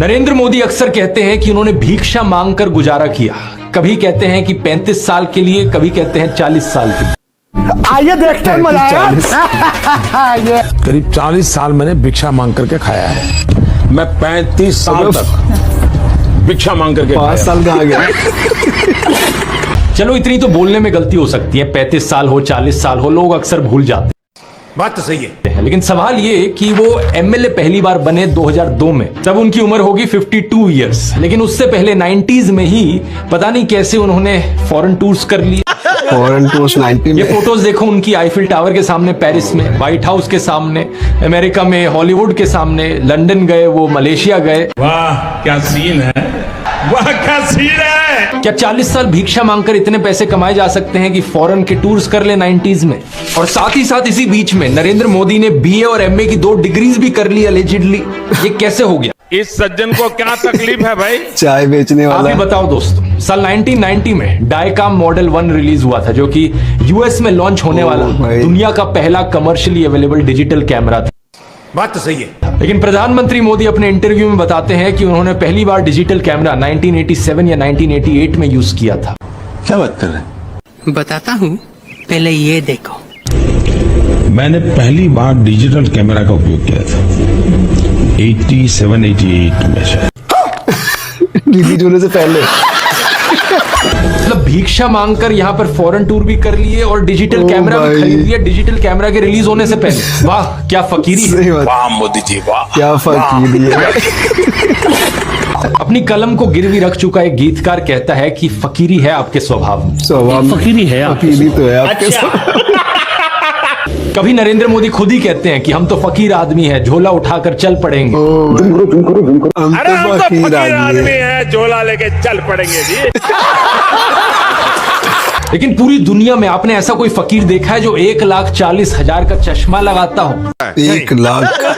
नरेंद्र मोदी अक्सर कहते हैं कि उन्होंने भिक्षा मांगकर गुजारा किया। कभी कहते हैं कि 35 साल के लिए, कभी कहते हैं 40 साल के लिए। आइए देखते हैं मजा आएगा। करीब 40 साल मैंने भिक्षा मांग करके खाया है। मैं 35 साल तक भिक्षा मांग करके 5 साल का आ गया। चलो इतनी तो बोलने में गलती हो सकती है, 35 साल हो 40 साल हो, लोग अक्सर भूल जाते हैं। बात तो सही है, लेकिन सवाल ये कि वो एमएलए पहली बार बने 2002 में, तब उनकी उम्र होगी 52 इयर्स। लेकिन उससे पहले 90s में ही पता नहीं कैसे उन्होंने फॉरेन टूर्स कर लिए। फॉरेन टूर्स 90 में। ये फोटोज देखो उनकी, आईफिल टावर के सामने पेरिस में, व्हाइट हाउस के सामने अमेरिका में, हॉलीवुड के सामने, लंदन गए, वो मलेशिया गए। वाह क्या सीन है, वाह क्या सीन है। क्या 40 साल भिक्षा मांगकर इतने पैसे कमाए जा सकते हैं कि फॉरेन के टूर्स कर ले 90s में? और साथ ही साथ इसी बीच में नरेंद्र मोदी ने बीए और एमए की 2 डिग्रीज भी कर ली अलेजिडली। ये कैसे हो गया? इस सज्जन को क्या तकलीफ है भाई? चाय बेचने आप वाला। ही बताओ दोस्तों। साल 1990 में डायकाम मॉडल 1 रिलीज हुआ था, जो कि यूएस में लॉन्च होने वाला भाई। दुनिया का पहला कमर्शियली अवेलेबल डिजिटल कैमरा था। बात तो सही है, लेकिन प्रधानमंत्री मोदी अपने इंटरव्यू में बताते हैं कि उन्होंने पहली बार डिजिटल कैमरा 1987 या 1988 में यूज किया था। क्या बात कर रहे हैं? बताता हूँ, पहले ये देखो। मैंने पहली बार डिजिटल कैमरा का उपयोग किया था 87-88 में शायद। रिलीज होने से पहले। मतलब भिक्षा मांगकर यहाँ पर फॉरेन टूर भी कर लिए और डिजिटल कैमरा भी भाई। खरीद लिया डिजिटल कैमरा के रिलीज होने से पहले। वाह क्या फकीरी है। सही बात। वाह मोदी जी वाह, क्या फकीरी है। अपनी कलम को गिरवी रख चुका एक गीतकार कहता है कि फकीरी है आपके स्वभाव में। स्वभाव में फकीरी है आपके फकीरी तो है आपके। कभी नरेंद्र मोदी खुद ही कहते हैं कि हम तो फकीर आदमी हैं, झोला उठाकर चल पड़ेंगे। हम अरे हम तो तो फकीर फकीर आदमी आदमी हैं। है, झोला लेके चल पड़ेंगे जी। लेकिन पूरी दुनिया में आपने ऐसा कोई फकीर देखा है जो 1,40,000 का चश्मा लगाता हो? 1 लाख।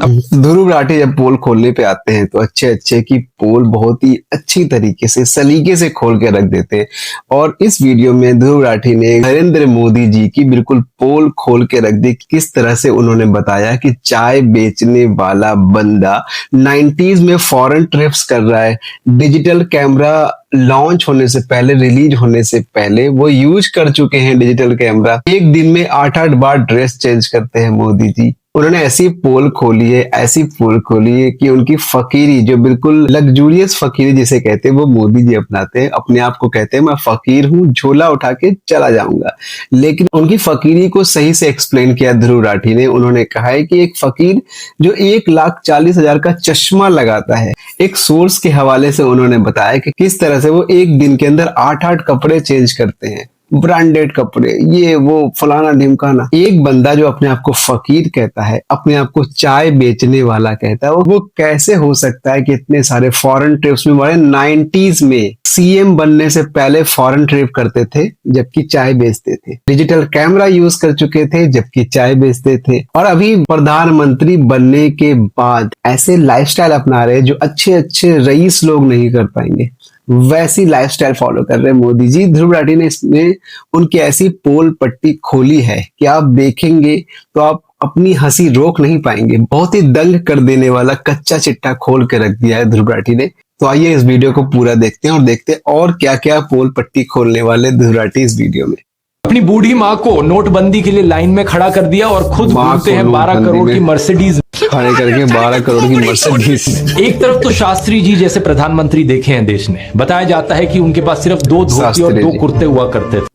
अब ध्रुव राठी जब पोल खोलने पे आते हैं तो अच्छे की पोल बहुत ही अच्छी तरीके से सलीके से खोल के रख देते हैं। और इस वीडियो में ध्रुव राठी ने नरेंद्र मोदी जी की बिल्कुल पोल खोल के रख दी। किस तरह से उन्होंने बताया कि चाय बेचने वाला बंदा 90s में फॉरेन ट्रिप्स कर रहा है, डिजिटल कैमरा लॉन्च होने से पहले, रिलीज होने से पहले वो यूज कर चुके हैं डिजिटल कैमरा। एक दिन में 8-8 बार ड्रेस चेंज करते हैं मोदी जी। उन्होंने ऐसी पोल खोली है, ऐसी पोल खोली है कि उनकी फकीरी, जो बिल्कुल लग्जूरियस फकीरी जिसे कहते हैं, वो मोदी जी अपनाते हैं। अपने आप को कहते हैं मैं फकीर हूँ, झोला उठा के चला जाऊंगा। लेकिन उनकी फकीरी को सही से एक्सप्लेन किया ध्रुव राठी ने। उन्होंने कहा है कि एक फकीर जो 1,40,000 का चश्मा लगाता है। एक सोर्स के हवाले से उन्होंने बताया कि किस तरह से वो एक दिन के अंदर 8-8 कपड़े चेंज करते हैं, ब्रांडेड कपड़े, ये वो फलाना ढिमकाना। एक बंदा जो अपने आप को फकीर कहता है, अपने आप को चाय बेचने वाला कहता है, वो कैसे हो सकता है कि इतने सारे फॉरेन ट्रिप्स में? बड़े 90s में सीएम बनने से पहले फॉरेन ट्रिप करते थे जबकि चाय बेचते थे, डिजिटल कैमरा यूज कर चुके थे जबकि चाय बेचते थे, और अभी प्रधानमंत्री बनने के बाद ऐसे लाइफस्टाइल अपना रहे जो अच्छे रईस लोग नहीं कर पाएंगे। वैसी लाइफस्टाइल फॉलो कर रहे हैं मोदी जी। ध्रुव राठी ने इसमें उनकी ऐसी पोल पट्टी खोली है कि आप देखेंगे तो आप अपनी हंसी रोक नहीं पाएंगे। बहुत ही दंग कर देने वाला कच्चा चिट्ठा खोल के रख दिया है ध्रुव राठी ने। तो आइए इस वीडियो को पूरा देखते हैं और देखते हैं और क्या क्या पोल पट्टी खोलने वाले ध्रुव राठी इस वीडियो में। अपनी बूढ़ी माँ को नोटबंदी के लिए लाइन में खड़ा कर दिया और खुद घूमते हैं 12 करोड़ की मर्सिडीज खड़े करके 12 करोड़ की मर्सिडीज। एक तरफ तो शास्त्री जी जैसे प्रधानमंत्री देखे हैं देश ने। बताया जाता है कि उनके पास सिर्फ 2 धोती और 2 कुर्ते हुआ करते थे।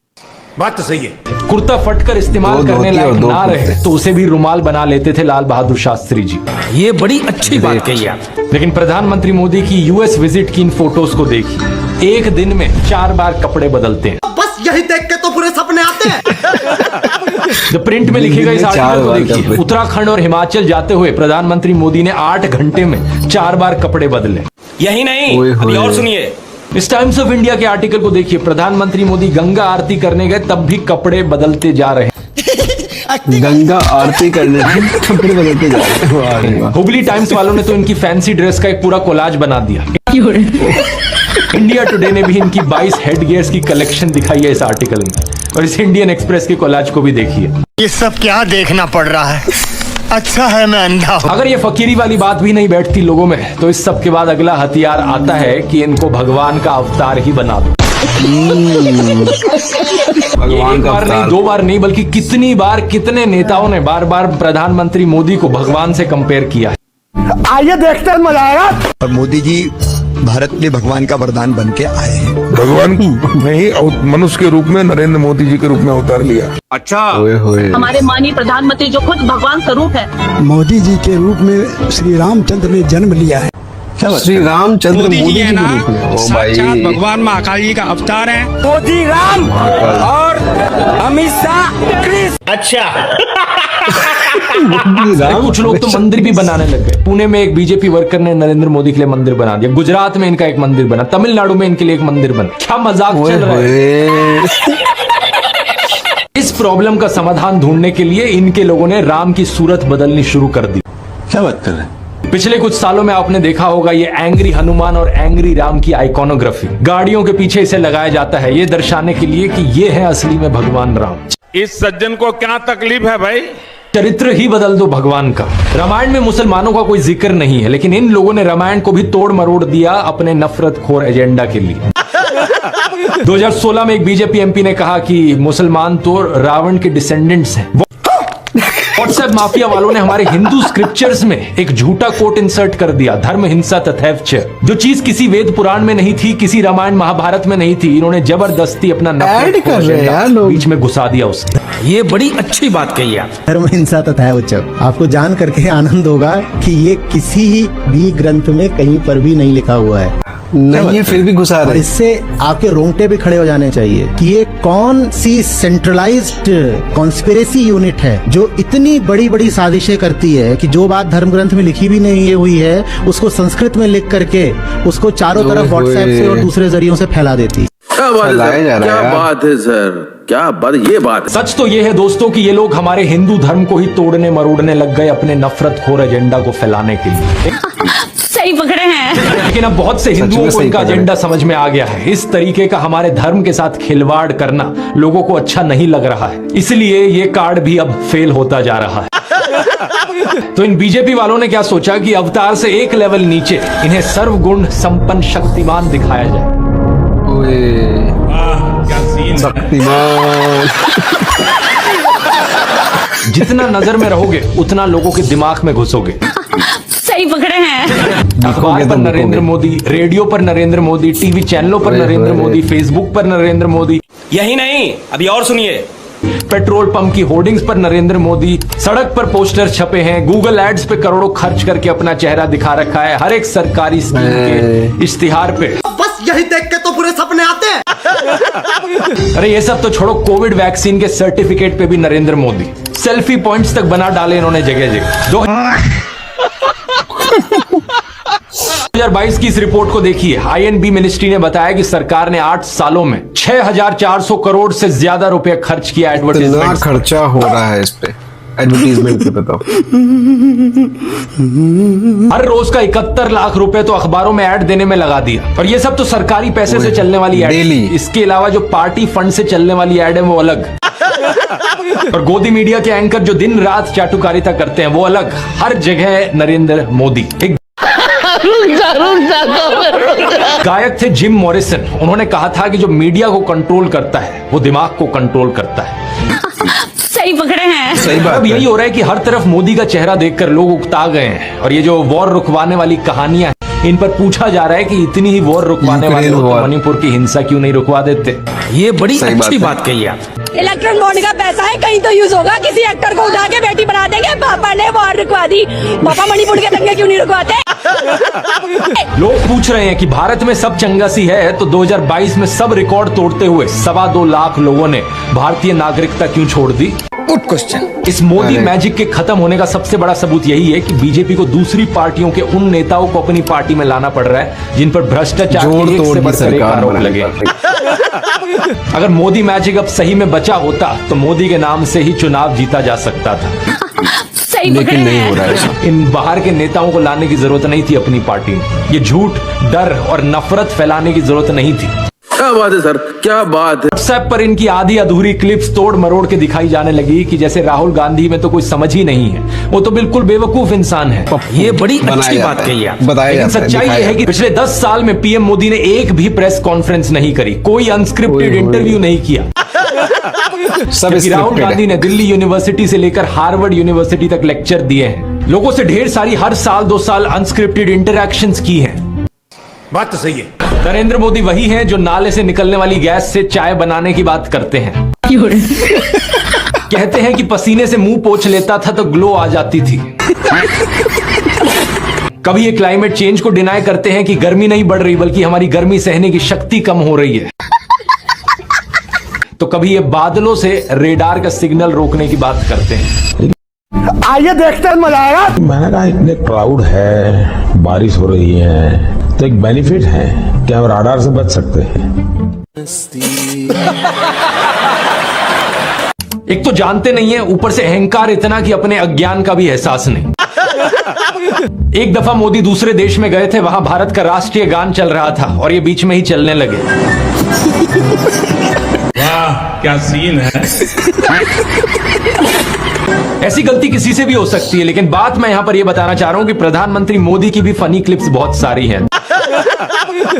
बात तो सही है, कुर्ता फटकर इस्तेमाल करने लायक ना रहे तो उसे भी रुमाल बना लेते थे लाल बहादुर शास्त्री जी। ये बड़ी अच्छी बात कही आप। लेकिन प्रधानमंत्री मोदी की यूएस विजिट की इन फोटोज को देखिए, एक दिन में 4 बार कपड़े बदलते हैं। बस यही देख के तो पूरे सपने आते हैं। जब प्रिंट में लिखेगा इस आर्टिकल को देखिए, उत्तराखंड और हिमाचल जाते हुए प्रधानमंत्री मोदी ने 8 घंटे में 4 बार कपड़े बदले। यही नहीं, ओए होए। अभी और सुनिए। इस टाइम्स ऑफ इंडिया के आर्टिकल को देखिए, प्रधानमंत्री मोदी गंगा आरती करने गए तब भी कपड़े बदलते जा रहे हैं। गंगा आरती करने के कपड़े बदलते जा रहे हैं। वाह रे वाह। हुबली टाइम्स वालों ने तो इनकी फैंसी ड्रेस का एक पूरा कोलाज बना दिया। इंडिया टुडे ने भी इनकी 22 हेड गियर्स की कलेक्शन दिखाई है इस आर्टिकल में। और इस इंडियन एक्सप्रेस के कोलाज को भी देखिए। ये सब क्या देखना पड़ रहा है? अच्छा है मैं अंधा हूँ। अगर ये फकीरी वाली बात भी नहीं बैठती लोगों में, तो इस सब के बाद अगला हथियार आता है कि इनको भगवान का अवतार ही बना दो। भगवान एक का बार नहीं, अवतार। 2 बार नहीं, बल्कि कितनी बार कितने नेताओं ने बार बार प्रधानमंत्री मोदी को भगवान से कंपेयर किया है। आइए देखते हैं, मजा आएगा। और मोदी जी भारत में भगवान का वरदान बन के आए हैं। भगवान नहीं, मनुष्य के रूप में नरेंद्र मोदी जी के रूप में अवतार लिया। ओए होए। हमारे माननीय प्रधानमंत्री जो खुद भगवान स्वरूप है, मोदी जी के रूप में श्री रामचंद्र ने जन्म लिया है। श्री रामचंद्र मोदी जी के रूप में। ओ भाई, भगवान महाकाल जी का अवतार है। मोदी राम और अमित शाह कृष्ण। अच्छा, अरे कुछ लोग तो मंदिर भी बनाने लग गए। पुणे में एक बीजेपी वर्कर ने नरेंद्र मोदी के लिए मंदिर बना दिया। गुजरात में इनका एक मंदिर बना, तमिलनाडु में इनके लिए एक मंदिर बना। क्या मजाक ओए चल रहा है। होए। इस प्रॉब्लम का समाधान ढूंढने के लिए इनके लोगों ने राम की सूरत बदलनी शुरू कर दी। क्या बात कर रहे हैं? पिछले कुछ सालों में आपने देखा होगा ये एंग्री हनुमान और एंग्री राम की आइकॉनोग्राफी गाड़ियों के पीछे इसे लगाया जाता है, ये दर्शाने के लिए कि ये है असली में भगवान राम। इस सज्जन को क्या तकलीफ है भाई? चरित्र ही बदल दो भगवान का। रामायण में मुसलमानों का कोई जिक्र नहीं है, लेकिन इन लोगों ने रामायण को भी तोड़ मरोड़ दिया अपने नफरतखोर एजेंडा के लिए। 2016 में एक बीजेपी एमपी ने कहा कि मुसलमान तो रावण के डिसेंडेंट्स हैं। व्हाट्सएप माफिया वालों ने हमारे हिंदू स्क्रिप्चर्स में एक झूठा कोट इंसर्ट कर दिया, धर्म हिंसा तथैव च। जो चीज किसी वेद पुराण में नहीं थी, किसी रामायण महाभारत में नहीं थी, इन्होंने जबरदस्ती अपना ऐड कर रहे हैं यार लोग। बीच में घुसा दिया उसने। ये बड़ी अच्छी बात कही आप। धर्म हिंसा तथा है उच्चव। आपको जान करके आनंद होगा कि ये किसी भी ग्रंथ में कहीं पर भी नहीं लिखा हुआ है। नहीं, ये फिर भी घुसा और रहे। इससे आपके रोंगटे भी खड़े हो जाने चाहिए कि ये कौन सी सेंट्रलाइज्ड कॉन्स्पिरेसी यूनिट है जो इतनी बड़ी बड़ी साजिशें करती है कि जो बात धर्म ग्रंथ में लिखी भी नहीं हुई है उसको संस्कृत में लिख करके उसको चारों तरफ व्हाट्सएप से और दूसरे जरियों से फैला देती। फैलाया जा रहा है यार। बात है सर, क्या बात, ये बात। सच तो ये है दोस्तों कि ये लोग हमारे हिंदू धर्म को ही तोड़ने मरोड़ने लग गए अपने नफरतखोर एजेंडा को फैलाने के लिए। सही पकड़े हैं। लेकिन अब बहुत से हिंदुओं को सही इनका पकड़े। एजेंडा समझ में आ गया है। इस तरीके का हमारे धर्म के साथ खिलवाड़ करना लोगों को अच्छा नहीं लग रहा है, इसलिए ये कार्ड भी अब फेल होता जा रहा है। तो इन बीजेपी वालों ने क्या सोचा कि अवतार से एक लेवल नीचे इन्हें सर्वगुण संपन्न शक्तिमान दिखाया जाए। ओए, शक्तिमान। जितना नजर में रहोगे उतना लोगों के दिमाग में घुसोगे। सही पकड़े हैं। अखबार पर नरेंद्र मोदी, रेडियो पर नरेंद्र मोदी, टीवी चैनलों पर ओए नरेंद्र होए। मोदी, फेसबुक पर नरेंद्र मोदी, यही नहीं, अभी और सुनिए। पेट्रोल पंप की होर्डिंग्स पर नरेंद्र मोदी, सड़क पर पोस्टर छपे हैं, गूगल एड्स पे करोड़ों खर्च करके अपना चेहरा दिखा रखा है, हर एक सरकारी स्कीम के इश्तिहार पे। बस यही देख के तो पूरे सपने आते हैं। अरे ये सब तो छोड़ो, कोविड वैक्सीन के सर्टिफिकेट पे भी नरेंद्र मोदी। सेल्फी पॉइंट्स तक बना डाले इन्होंने जगह जगह। 2022 की इस रिपोर्ट को देखिए। आईएनबी मिनिस्ट्री ने बताया कि सरकार ने 8 सालों में 6,400 करोड़ से ज्यादा रुपए खर्च किया इतना एडवर्टाइजमेंट। खर्चा हो रहा है इस पे, एडवर्टीजमेंट पे बताओ। हर रोज का 71 लाख रुपए तो अखबारों में ऐड देने में लगा दिया। और ये सब तो सरकारी पैसे से चलने वाली ऐड। डेली। इसके अलावा जो पार्टी फंड से चलने वाली ऐड है वो अलग। और गोदी मीडिया के एंकर जो दिन रात चाटुकारिता करते हैं वो अलग। हर जगह नरेंद्र मोदी। एक गायक थे जिम मॉरिसन, उन्होंने कहा था कि जो मीडिया को कंट्रोल करता है वो दिमाग को कंट्रोल करता है। सही पकड़े हैं। सही बात अब है। यही हो रहा है कि हर तरफ मोदी का चेहरा देखकर लोग उकता गए हैं। और ये जो वॉर रुकवाने वाली कहानियां हैं, इन पर पूछा जा रहा है कि इतनी ही वॉर रुकवाने वाले यूक्रेन लोग वॉर। मणिपुर की हिंसा क्यों नहीं रुकवा देते। ये बड़ी सही अच्छी बात है। बात कही आप। इलेक्ट्रॉन बॉन्ड का पैसा है, कहीं तो यूज होगा। किसी एक्टर को उठा के बेटी बना देंगे। पापा ने वॉर रुकवा दी, पापा मणिपुर के दंगे क्यों नहीं रुकवाते। लोग पूछ रहे हैं कि भारत में सब चंगासी है तो 2022 में सब रिकॉर्ड तोड़ते हुए 2.25 लाख लोगों ने भारतीय नागरिकता क्यों छोड़ दी। Good question. इस मोदी अरे। मैजिक के खत्म होने का सबसे बड़ा सबूत यही है कि बीजेपी को दूसरी पार्टियों के उन नेताओं को अपनी पार्टी में लाना पड़ रहा है जिन पर भ्रष्टाचार जोड़ के एक तोड़ से की बढ़कर एक सरकार आरोप बनानी लगे। पड़ती। अगर मोदी मैजिक अब सही में बचा होता तो मोदी के नाम से ही चुनाव जीता जा सकता था। सही पकड़े लेकिन नहीं हो रहा हैं। है। इन बाहर के नेताओं को लाने की जरूरत नहीं थी अपनी पार्टी में। ये झूठ, डर और नफरत फैलाने की जरूरत नहीं थी। क्या बात है सर, क्या बात है। व्हाट्सएप पर इनकी आधी अधूरी क्लिप्स तोड़ मरोड़ के दिखाई जाने लगी कि जैसे राहुल गांधी में तो कोई समझ ही नहीं है, वो तो बिल्कुल बेवकूफ इंसान है। ये बड़ी अच्छी बनाया बात जाता कही है, आप। बताया लेकिन जाता है, सच्चाई दिखाया ये है कि पिछले 10 साल में पीएम मोदी ने एक भी प्रेस कॉन्फ्रेंस नहीं करी, कोई अनस्क्रिप्टेड इंटरव्यू नहीं किया। सब जबकि राहुल scripted है। गांधी ने दिल्ली यूनिवर्सिटी से लेकर हार्वर्ड यूनिवर्सिटी तक लेक्चर दिए हैं, लोगों से ढेर सारी हर साल 2 साल अनस्क्रिप्टेड इंटरैक्शंस की हैं। बात तो सही है। नरेंद्र मोदी वही हैं जो नाले से निकलने वाली गैस से चाय बनाने की बात करते हैं। कहते हैं कि पसीने से मुंह पोंछ लेता था तो ग्लो आ जाती थी। कभी ये क्लाइमेट चेंज को डिनाई करते हैं कि गर्मी नहीं बढ़ रही बल्कि हमारी गर्मी सहने की शक्ति कम हो रही है। तो कभी ये बादलों से रेडार का सिग्नल रोकने की बात करते हैं। आइए देखते हैं, मजा आएगा। मैंने कहा इतने क्राउड है, बारिश हो रही है, तो एक बेनिफिट है कि हम राडार से बच सकते हैं। एक तो जानते नहीं है, ऊपर से अहंकार इतना कि अपने अज्ञान का भी एहसास नहीं। एक दफा मोदी दूसरे देश में गए थे, वहां भारत का राष्ट्रीय गान चल रहा था और ये बीच में ही चलने लगे। वाह क्या सीन है। ऐसी गलती किसी से भी हो सकती है, लेकिन बात मैं यहां पर यह बताना चाह रहा हूं कि प्रधानमंत्री मोदी की भी फनी क्लिप्स बहुत सारी हैं।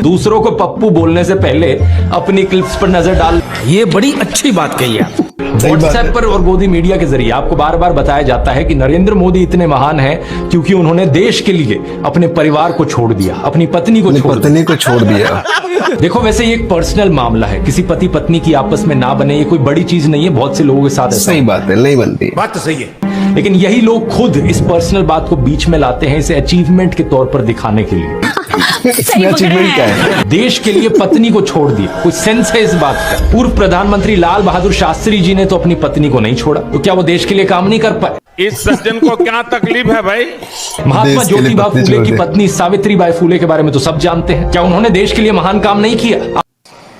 दूसरों को पप्पू बोलने से पहले अपनी क्लिप्स पर नजर डाल। ये बड़ी अच्छी बात कही आप। व्हाट्सएप पर और मोदी मीडिया के जरिए आपको बार बार बताया जाता है कि नरेंद्र मोदी इतने महान हैं क्योंकि उन्होंने देश के लिए अपने परिवार को छोड़ दिया, अपनी पत्नी को छोड़ दिया। पत्नी को छोड़ दिया। देखो वैसे ये एक पर्सनल मामला है, किसी पति पत्नी की आपस में ना बने ये कोई बड़ी चीज नहीं है, बहुत से लोगों के साथ ऐसा सही बात है, नहीं बनती। बात तो सही है। लेकिन यही लोग खुद इस पर्सनल बात को बीच में लाते हैं इसे अचीवमेंट के तौर पर दिखाने के लिए। इसमें अचीवमेंट क्या है? देश के लिए पत्नी को छोड़ दिया, कोई सेंस है इस बात का? पूर्व प्रधानमंत्री लाल बहादुर शास्त्री जी ने तो अपनी पत्नी को नहीं छोड़ा, तो क्या वो देश के लिए काम नहीं कर पाए? इस सज्जन को क्या तकलीफ है भाई? महात्मा देश के लिए ज्योतिबा पत्नी फूले छोड़ की दे। पत्नी सावित्रीबाई फूले के बारे में तो सब जानते हैं। क्या उन्होंने देश के लिए महान काम नहीं किया?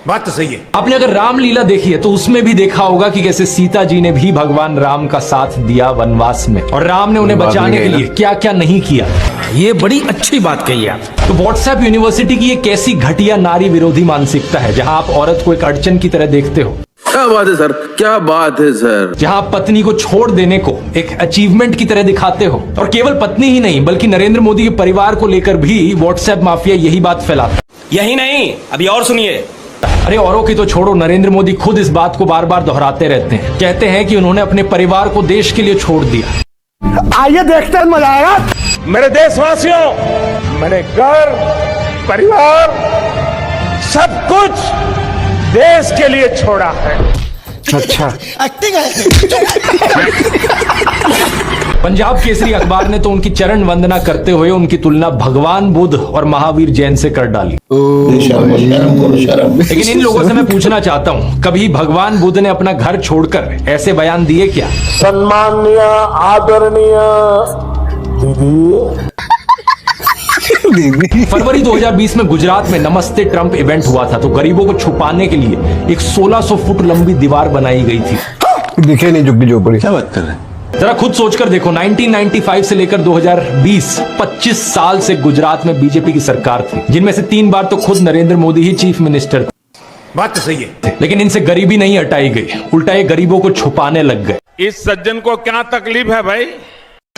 बात तो सही है। आपने अगर रामलीला देखी है तो उसमें भी देखा होगा कि कैसे सीता जी ने भी भगवान राम का साथ दिया वनवास में, और राम ने उन्हें वनवास में बचाने के गए ना। लिए क्या क्या नहीं किया। ये बड़ी अच्छी बात कही आप। तो व्हाट्सएप यूनिवर्सिटी की ये कैसी घटिया नारी विरोधी मानसिकता है जहां आप औरत को एक अड़चन की तरह देखते हो, क्या बात है सर, क्या बात है सर। जहां आप पत्नी को छोड़ देने को एक अचीवमेंट की तरह दिखाते हो। और केवल पत्नी ही नहीं बल्कि नरेंद्र मोदी के परिवार को लेकर भी व्हाट्सएप माफिया यही बात फैलाता है। यही नहीं, अभी और सुनिए। अरे औरों की तो छोड़ो, नरेंद्र मोदी खुद इस बात को बार बार दोहराते रहते हैं, कहते हैं कि उन्होंने अपने परिवार को देश के लिए छोड़ दिया। आइए देखते हैं, मजा आएगा। मेरे देशवासियों, मैंने घर, परिवार, सब कुछ देश के लिए छोड़ा है। अच्छा, एक्टिंग है। पंजाब केसरी अखबार ने तो उनकी चरण वंदना करते हुए उनकी तुलना भगवान बुद्ध और महावीर जैन से कर डाली। लेकिन इन लोगों से मैं पूछना चाहता हूं, कभी भगवान बुद्ध ने अपना घर छोड़कर ऐसे बयान दिए क्या? सम्माननीय आदरणीय दीदी फरवरी 2020 में गुजरात में नमस्ते ट्रंप इवेंट हुआ था, तो गरीबों को छुपाने के लिए एक 1600 फुट लंबी दीवार बनाई गई थी। दिखे नहीं झुग्गी झोपड़ी। क्या बात कर रहे हैं? जरा खुद सोचकर देखो, 1995 से लेकर 2020 25 साल से गुजरात में बीजेपी की सरकार थी, जिनमें से 3 बार तो खुद नरेंद्र मोदी ही चीफ मिनिस्टर थे। बात तो सही है। लेकिन इनसे गरीबी नहीं हटाई गई, उल्टा ये गरीबों को छुपाने लग गए। इस सज्जन को क्या तकलीफ है भाई?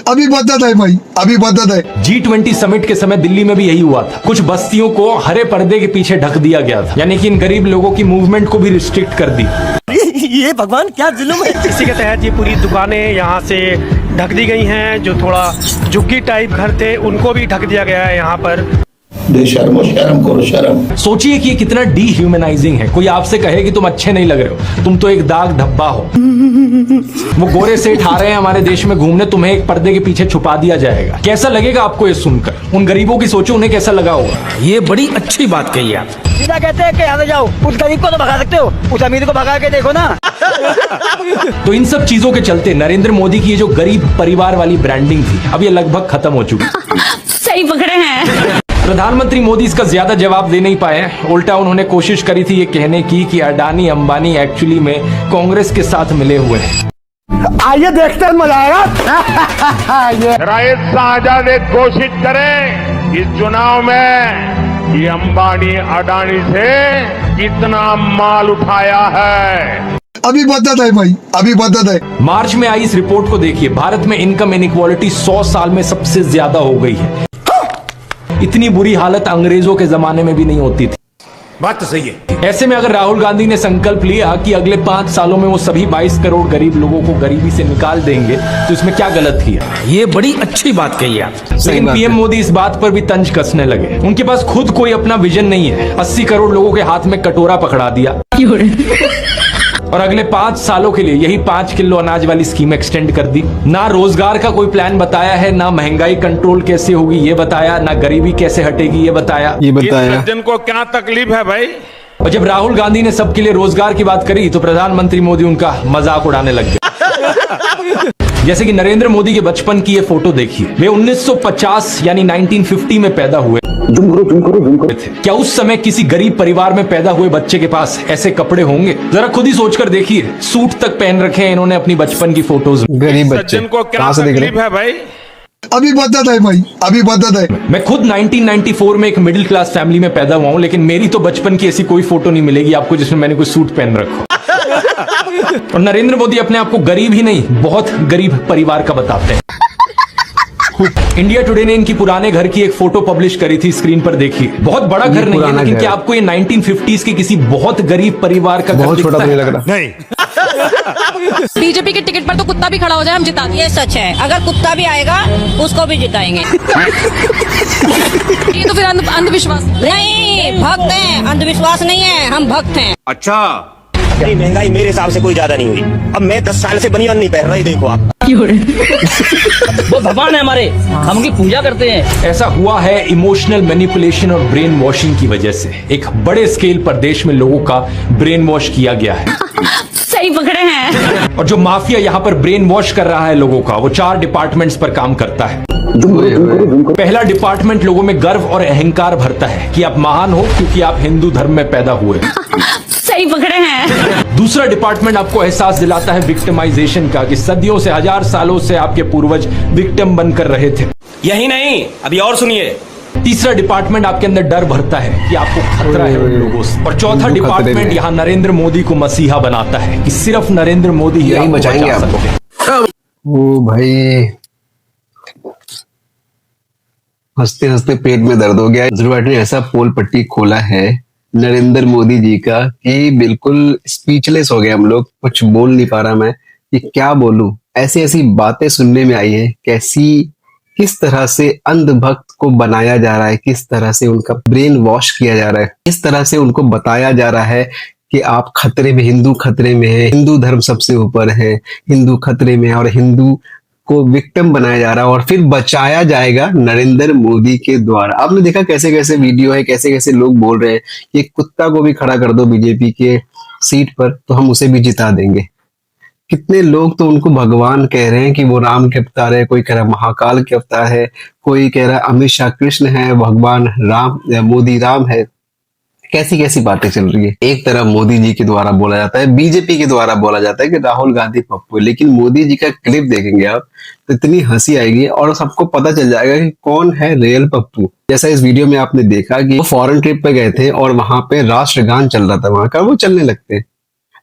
अभी बदत है भाई, अभी बदत है। G20 समिट के समय दिल्ली में भी यही हुआ था। कुछ बस्तियों को हरे पर्दे के पीछे ढक दिया गया था, यानी कि इन गरीब लोगों की मूवमेंट को भी रिस्ट्रिक्ट कर दी। ये भगवान क्या जुल्म है। इसी के तहत ये पूरी दुकानें यहाँ से ढक दी गई हैं। जो थोड़ा झुग्गी टाइप घर थे उनको भी ढक दिया गया है यहाँ पर। शर्म करो शर्म। सोचिए कि ये कितना डीह्यूमनाइजिंग है। कोई आपसे कहे कि तुम अच्छे नहीं लग रहे हो, तुम तो एक दाग धब्बा हो। वो गोरे सेठ आ रहे हैं हमारे देश में घूमने, तुम्हें एक पर्दे के पीछे छुपा दिया जाएगा। कैसा लगेगा आपको ये सुनकर? उन गरीबों की सोचो, उन्हें कैसा लगा होगा। ये बड़ी अच्छी बात कही आप। सीधा कहते हैं कि यहाँ से जाओ, उस गरीब को तो भगा सकते हो, उस अमीर को भगा के देखो ना। तो इन सब चीजों के चलते नरेंद्र मोदी की ये जो गरीब परिवार वाली ब्रांडिंग थी, अब ये लगभग खत्म हो चुकी। सही पकड़े हैं। प्रधानमंत्री मोदी इसका ज्यादा जवाब दे नहीं पाए। उल्टा उन्होंने कोशिश करी थी ये कहने की कि अडानी अंबानी एक्चुअली में कांग्रेस के साथ मिले हुए हैं। आइए देखते हैं, मजा आएगा। राय शाहजहां ने कोशिश करें इस चुनाव में ये अंबानी अडानी से कितना माल उठाया है। अभी बदत है भाई, अभी बदत है। मार्च में आई इस रिपोर्ट को देखिए। भारत में इनकम इनइक्वालिटी 100 साल में सबसे ज्यादा हो गई है। इतनी बुरी हालत अंग्रेजों के जमाने में भी नहीं होती थी। बात तो सही है। ऐसे में अगर राहुल गांधी ने संकल्प लिया कि अगले 5 सालों में वो सभी 22 करोड़ गरीब लोगों को गरीबी से निकाल देंगे, तो इसमें क्या गलत किया? ये बड़ी अच्छी बात कही आप। लेकिन पीएम मोदी इस बात पर भी तंज कसने लगे। उनके पास खुद कोई अपना विजन नहीं है। 80 करोड़ लोगों के हाथ में कटोरा पकड़ा दिया और अगले 5 सालों के लिए यही 5 किलो अनाज वाली स्कीम एक्सटेंड कर दी। ना रोजगार का कोई प्लान बताया है, ना महंगाई कंट्रोल कैसे होगी ये बताया, ना गरीबी कैसे हटेगी ये बताया। इस सज्जन को क्या तकलीफ है भाई? और जब राहुल गांधी ने सबके लिए रोजगार की बात करी तो प्रधानमंत्री मोदी उनका मजाक उड़ाने लग गए। जैसे कि नरेंद्र मोदी के बचपन की ये फोटो देखिए। वे 1950 यानी 1950 में पैदा हुए थे। क्या उस समय किसी गरीब परिवार में पैदा हुए बच्चे के पास ऐसे कपड़े होंगे? जरा खुद ही सोचकर देखिए। सूट तक पहन रखे हैं इन्होंने अपनी बचपन की फोटोज में। गरीब बच्चे सज्जन को क्या कहां से देख रहे तकलीफ है भाई? अभी बदत है भाई, अभी बदत है। मैं खुद 1994 में एक मिडिल क्लास फैमिली में पैदा हुआ हूं, लेकिन मेरी तो बचपन की ऐसी कोई फोटो नहीं मिलेगी आपको जिसमें मैंने कोई सूट पहन रखा। और नरेंद्र मोदी अपने आप को गरीब ही नहीं, बहुत गरीब परिवार का बताते हैं। इंडिया टुडे ने इनकी पुराने घर की एक फोटो पब्लिश करी थी। स्क्रीन पर देखिए। बहुत बड़ा घर नहीं है, लेकिन क्या आपको ये 1950s के किसी बहुत गरीब परिवार का घर बहुत छोटा दिखता नहीं है? लग रहा। नहीं। बीजेपी के टिकट पर तो कुत्ता भी खड़ा हो जाए हम जिता देंगे। ये सच है। अगर कुत्ता भी आएगा उसको भी जिताएंगे। ये तो फिर अंधविश्वास नहीं। भक्त हैं, अंधविश्वास नहीं है। हम भक्त हैं। अच्छा। नहीं, महंगाई मेरे हिसाब से कोई ज्यादा नहीं हुई। अब मैं 10 साल से बनियान नहीं पहन रही, देखो आप। वो भगवान है हमारे, हम उनकी पूजा करते हैं। ऐसा हुआ है इमोशनल मैनिपुलेशन और ब्रेन वॉशिंग की वजह से। एक बड़े स्केल पर देश में लोगों का ब्रेन वॉश किया गया है। सही पकड़े हैं। और जो माफिया यहाँ पर ब्रेन वॉश कर रहा है लोगों का, वो 4 डिपार्टमेंट्स पर काम करता है। पहला डिपार्टमेंट लोगों में गर्व और अहंकार भरता है कि आप महान हो क्योंकि आप हिंदू धर्म में पैदा हुए। सही पकड़े हैं। दूसरा डिपार्टमेंट आपको एहसास दिलाता है विक्टिमाइजेशन का, कि सदियों से, 1000 सालों से आपके पूर्वज विक्टिम बनकर रहे थे। यही नहीं, अभी और सुनिए। तीसरा डिपार्टमेंट आपके अंदर डर भरता है कि आपको खतरा है उन लोगों से। और चौथा डिपार्टमेंट यहाँ नरेंद्र मोदी को मसीहा बनाता है कि सिर्फ नरेंद्र मोदी ही यही आपको बचाएंगे बचा आपको। सकते हैं। ओ भाई, हंसते हंसते पेट में दर्द हो गया। ध्रुव राठी ने ऐसा पोल पट्टी खोला है नरेंद्र मोदी जी का कि बिल्कुल स्पीचलेस हो गए हम लोग। कुछ बोल नहीं पा रहा मैं कि क्या बोलूं। ऐसी ऐसी बातें सुनने में आई है। किस तरह से अंधभक्त को बनाया जा रहा है, किस तरह से उनका ब्रेन वॉश किया जा रहा है, किस तरह से उनको बताया जा रहा है कि आप खतरे में, हिंदू खतरे में है, हिंदू धर्म सबसे ऊपर है, हिंदू खतरे में है, और हिंदू को विक्टिम बनाया जा रहा है और फिर बचाया जाएगा नरेंद्र मोदी के द्वारा। आपने देखा कैसे कैसे वीडियो है, कैसे कैसे लोग बोल रहे हैं कि कुत्ता को भी खड़ा कर दो बीजेपी के सीट पर तो हम उसे भी जिता देंगे। कितने लोग तो उनको भगवान कह रहे हैं कि वो राम के अवतार है, कोई कह रहा है महाकाल के अवतार है, कोई कह रहा है अमित शाह कृष्ण है, भगवान राम, मोदी राम है। कैसी कैसी बातें चल रही है। एक तरफ मोदी जी के द्वारा बोला जाता है, बीजेपी के द्वारा बोला जाता है कि राहुल गांधी पप्पू, लेकिन मोदी जी का क्लिप देखेंगे आप तो इतनी हंसी आएगी और सबको पता चल जाएगा कि कौन है रियल पप्पू। जैसा इस वीडियो में आपने देखा कि वो फॉरेन ट्रिप पे गए थे और वहां पे राष्ट्रगान चल रहा था, वहां का वो चलने लगते हैं।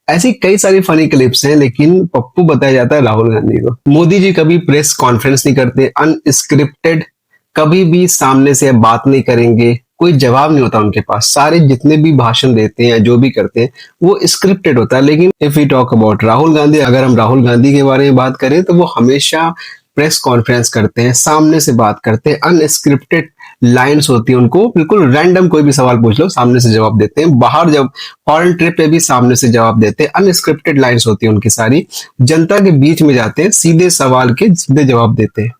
ऐसी कई सारी फनी क्लिप्स हैं, लेकिन पप्पू बताया जाता है राहुल गांधी को। मोदी जी कभी प्रेस कॉन्फ्रेंस नहीं करते, अनस्क्रिप्टेड, कभी भी सामने से बात नहीं करेंगे, कोई जवाब नहीं होता उनके पास। सारे जितने भी भाषण देते हैं, जो भी करते हैं, वो स्क्रिप्टेड होता है। लेकिन if we talk about Rahul Gandhi, अगर हम राहुल गांधी के बारे में बात करें तो वो हमेशा प्रेस कॉन्फ्रेंस करते हैं, सामने से बात करते हैं, अनस्क्रिप्टेड लाइन्स होती है, उनको बिल्कुल रैंडम कोई भी सवाल पूछ लो सामने से जवाब देते हैं। बाहर जब फॉरेन ट्रिप पे भी सामने से जवाब देते हैं, अनस्क्रिप्टेड लाइन्स होती है उनकी सारी। जनता के बीच में जाते हैं, सीधे सवाल के सीधे जवाब देते हैं।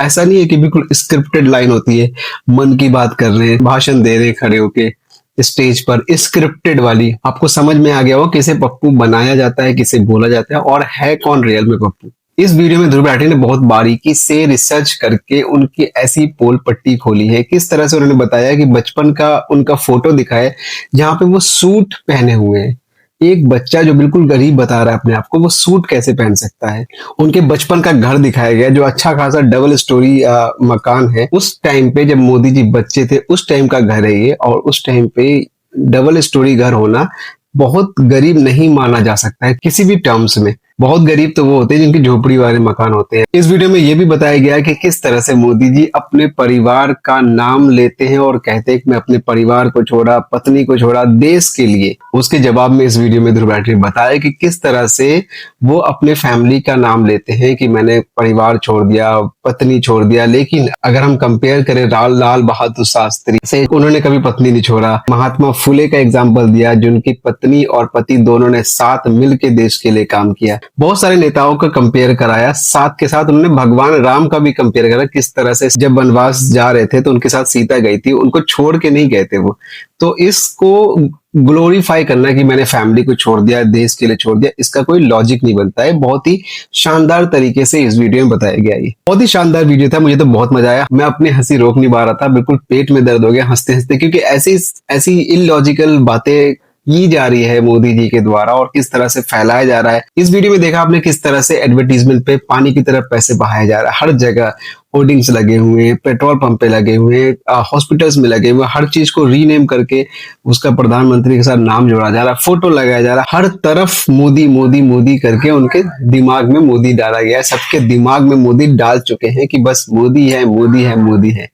ऐसा नहीं है कि बिल्कुल स्क्रिप्टेड लाइन होती है, मन की बात कर रहे हैं, भाषण दे रहे हैं खड़े होके स्टेज पर, स्क्रिप्टेड वाली। आपको समझ में आ गया हो किसे पप्पू बनाया जाता है, किसे बोला जाता है और है कौन रियल में पप्पू। इस वीडियो में ध्रुव राठी ने बहुत बारीकी से रिसर्च करके उनकी ऐसी पोल पट्टी खोली है। किस तरह से उन्होंने बताया कि बचपन का उनका फोटो दिखाया जहां पे वो सूट पहने हुए हैं, एक बच्चा जो बिल्कुल गरीब बता रहा है अपने आप को, वो सूट कैसे पहन सकता है। उनके बचपन का घर दिखाया गया जो अच्छा खासा डबल स्टोरी मकान है। उस टाइम पे जब मोदी जी बच्चे थे उस टाइम का घर है ये, और उस टाइम पे डबल स्टोरी घर होना बहुत गरीब नहीं माना जा सकता है किसी भी टर्म्स में। बहुत गरीब तो वो होते हैं जिनकी झोपड़ी वाले मकान होते हैं। इस वीडियो में ये भी बताया गया है कि किस तरह से मोदी जी अपने परिवार का नाम लेते हैं और कहते हैं कि मैं अपने परिवार को छोड़ा, पत्नी को छोड़ा देश के लिए। उसके जवाब में इस वीडियो में ध्रुव राठी ने बताया कि किस तरह से वो अपने फैमिली का नाम लेते हैं कि मैंने परिवार छोड़ दिया, पत्नी छोड़ दिया। लेकिन अगर हम कंपेयर करें लाल बहादुर शास्त्री से, उन्होंने कभी पत्नी नहीं छोड़ा। महात्मा फुले का एग्जाम्पल दिया जिनकी पत्नी और पति दोनों ने साथ मिल के देश के लिए काम किया। बहुत सारे नेताओं का कंपेयर कराया, साथ के साथ उन्होंने भगवान राम का भी कंपेयर करा। किस तरह से जब वनवास जा रहे थे तो उनके साथ सीता गई थी, उनको छोड़ के नहीं गए थे वो। तो इसको ग्लोरीफाई करना कि मैंने फैमिली को छोड़ दिया, देश के लिए छोड़ दिया, इसका कोई लॉजिक नहीं बनता है। बहुत ही शानदार तरीके से इस वीडियो में बताया गया। ये बहुत ही शानदार वीडियो था, मुझे तो बहुत मजा आया। मैं अपनी हंसी रोक नहीं पा रहा था, बिल्कुल पेट में दर्द हो गया हंसते हंसते, क्योंकि ऐसी इलॉजिकल बातें की जा रही है मोदी जी के द्वारा और किस तरह से फैलाया जा रहा है। इस वीडियो में देखा आपने किस तरह से एडवर्टीजमेंट पे पानी की तरफ पैसे बहाया जा रहा है। हर जगह होर्डिंग्स लगे हुए हैं, पेट्रोल पंप पे लगे हुए हैं, हॉस्पिटल्स में लगे हुए हैं। हर चीज को रीनेम करके उसका प्रधानमंत्री के साथ नाम जोड़ा जा रहा है, फोटो लगाया जा रहा है। हर तरफ मोदी मोदी मोदी करके उनके दिमाग में मोदी डाला गया है। सबके दिमाग में मोदी डाल चुके हैं कि बस मोदी है, मोदी है, मोदी है,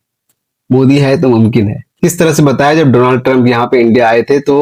मोदी है तो मुमकिन है। किस तरह से बताया, जब डोनाल्ड ट्रंप यहाँ पे इंडिया आए थे तो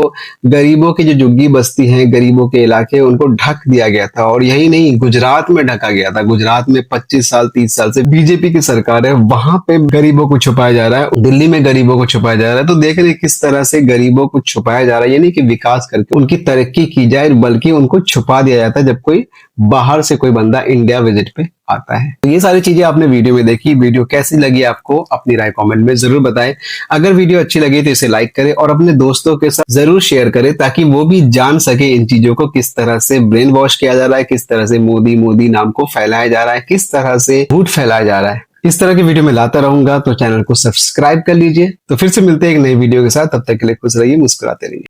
गरीबों की जो झुग्गी बस्ती है, गरीबों के इलाके, उनको ढक दिया गया था। और यही नहीं, गुजरात में ढका गया था। गुजरात में 25 साल 30 साल से बीजेपी की सरकार है, वहां पे गरीबों को छुपाया जा रहा है। दिल्ली में गरीबों को छुपाया जा रहा है। तो देख रहे किस तरह से गरीबों को छुपाया जा रहा है। ये नहीं कि विकास करके उनकी तरक्की की जाए, बल्कि उनको छुपा दिया जाता है जब कोई बाहर से कोई बंदा इंडिया विजिट पे आता है। तो ये सारी चीजें आपने वीडियो में देखी। वीडियो कैसी लगी आपको अपनी राय कमेंट में जरूर बताएं। अगर वीडियो अच्छी लगी तो इसे लाइक करें और अपने दोस्तों के साथ जरूर शेयर करें, ताकि वो भी जान सके इन चीजों को, किस तरह से ब्रेन वॉश किया जा रहा है, किस तरह से मोदी मोदी नाम को फैलाया जा रहा है, किस तरह से झूठ फैलाया जा रहा है। इस तरह की वीडियो में लाता रहूंगा, तो चैनल को सब्सक्राइब कर लीजिए। तो फिर से मिलते हैं एक नई वीडियो के साथ, तब तक के लिए खुश रहिए, मुस्कुराते रहिए।